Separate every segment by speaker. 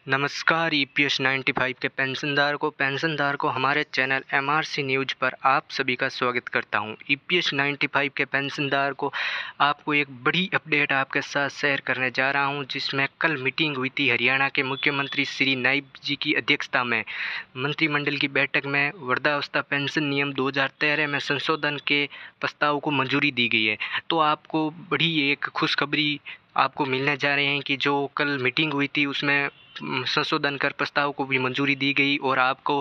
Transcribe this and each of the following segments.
Speaker 1: नमस्कार ईपीएस 95 के पेंशनदार को हमारे चैनल एमआरसी न्यूज पर आप सभी का स्वागत करता हूं। ईपीएस 95 के पेंशनदार को आपको एक बड़ी अपडेट आपके साथ शेयर करने जा रहा हूं, जिसमें कल मीटिंग हुई थी। हरियाणा के मुख्यमंत्री श्री नायब जी की अध्यक्षता में मंत्रिमंडल की बैठक में वृद्धावस्था पेंशन नियम 2013 में संशोधन के प्रस्ताव को मंजूरी दी गई है। तो आपको बड़ी एक खुशखबरी आपको मिलने जा रहे हैं कि जो कल मीटिंग हुई थी उसमें संशोधन कर प्रस्ताव को भी मंजूरी दी गई और आपको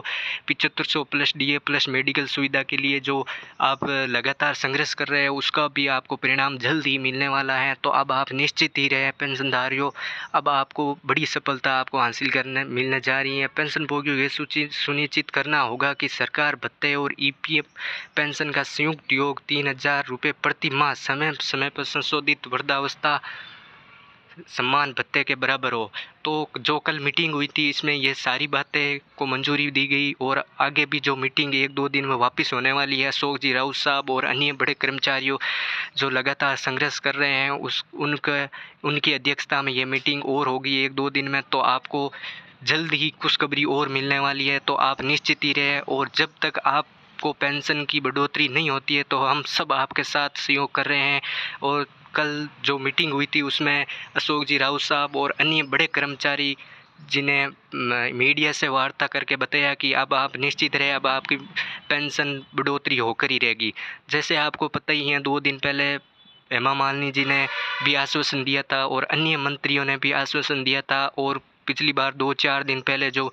Speaker 1: 7500 प्लस डीए प्लस मेडिकल सुविधा के लिए जो आप लगातार संघर्ष कर रहे हैं उसका भी आपको परिणाम जल्द ही मिलने वाला है। तो अब आप निश्चित ही रहे पेंशनधारियों, अब आपको बड़ी सफलता आपको हासिल करने मिलने जा रही है। पेंशन भोगियों ये सुनिश्चित करना होगा कि सरकार भत्ते और ईपीएफ पेंशन का संयुक्त योग 3000 रुपये प्रति माह समय समय पर संशोधित वृद्धावस्था सम्मान भत्ते के बराबर हो। तो जो कल मीटिंग हुई थी इसमें ये सारी बातें को मंजूरी दी गई और आगे भी जो मीटिंग 1-2 दिन में वापस होने वाली है, अशोक जी राउत साहब और अन्य बड़े कर्मचारियों जो लगातार संघर्ष कर रहे हैं उनकी अध्यक्षता में ये मीटिंग और होगी 1-2 दिन में। तो आपको जल्द ही खुशखबरी और मिलने वाली है। तो आप निश्चित ही रहे और जब तक आपको पेंशन की बढ़ोतरी नहीं होती है तो हम सब आपके साथ सहयोग कर रहे हैं। और कल जो मीटिंग हुई थी उसमें अशोक जी राउत साहब और अन्य बड़े कर्मचारी जिन्हें मीडिया से वार्ता करके बताया कि अब आप निश्चित रहे, अब आपकी पेंशन बढ़ोतरी होकर ही रहेगी। जैसे आपको पता ही है 2 दिन पहले हेमा मालिनी जी ने भी आश्वासन दिया था और अन्य मंत्रियों ने भी आश्वासन दिया था और पिछली बार 2-4 दिन पहले जो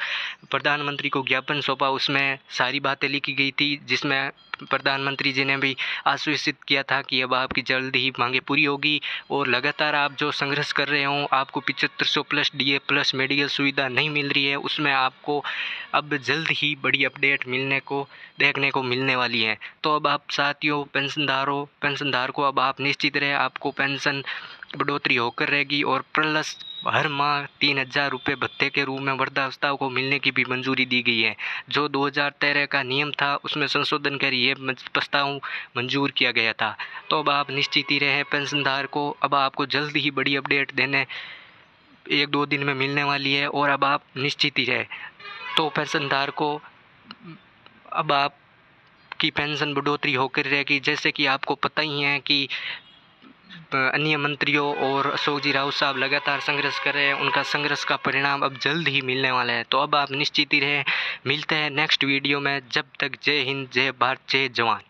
Speaker 1: प्रधानमंत्री को ज्ञापन सौंपा उसमें सारी बातें लिखी गई थी, जिसमें प्रधानमंत्री जी ने भी आश्वासित किया था कि अब आपकी जल्द ही मांगे पूरी होगी और लगातार आप जो संघर्ष कर रहे हो आपको 7500 प्लस डीए प्लस मेडिकल सुविधा नहीं मिल रही है, उसमें आपको अब जल्द ही बड़ी अपडेट देखने को मिलने वाली है। तो अब आप साथियों पेंशनधार को अब आप निश्चित रहे, आपको पेंशन बढ़ोतरी होकर रहेगी और प्लस हर माह 3000 रुपये भत्ते के रूप में वृद्धावस्था को मिलने की भी मंजूरी दी गई है। जो 2013 का नियम था उसमें संशोधन कर ये प्रस्ताव मंजूर किया गया था। तो अब आप निश्चित ही रहे पेंशनधार को, अब आपको जल्द ही बड़ी अपडेट देने 1-2 दिन में मिलने वाली है और अब आप निश्चित ही रहे। तो पेंशनधार को अब आपकी पेंशन बढ़ोतरी होकर रहेगी। जैसे कि आपको पता ही है कि अन्य मंत्रियों और अशोक जी राउत साहब लगातार संघर्ष कर रहे हैं, उनका संघर्ष का परिणाम अब जल्द ही मिलने वाला है। तो अब आप निश्चित ही रहे, मिलते हैं नेक्स्ट वीडियो में। जब तक जय हिंद, जय भारत, जय जवान।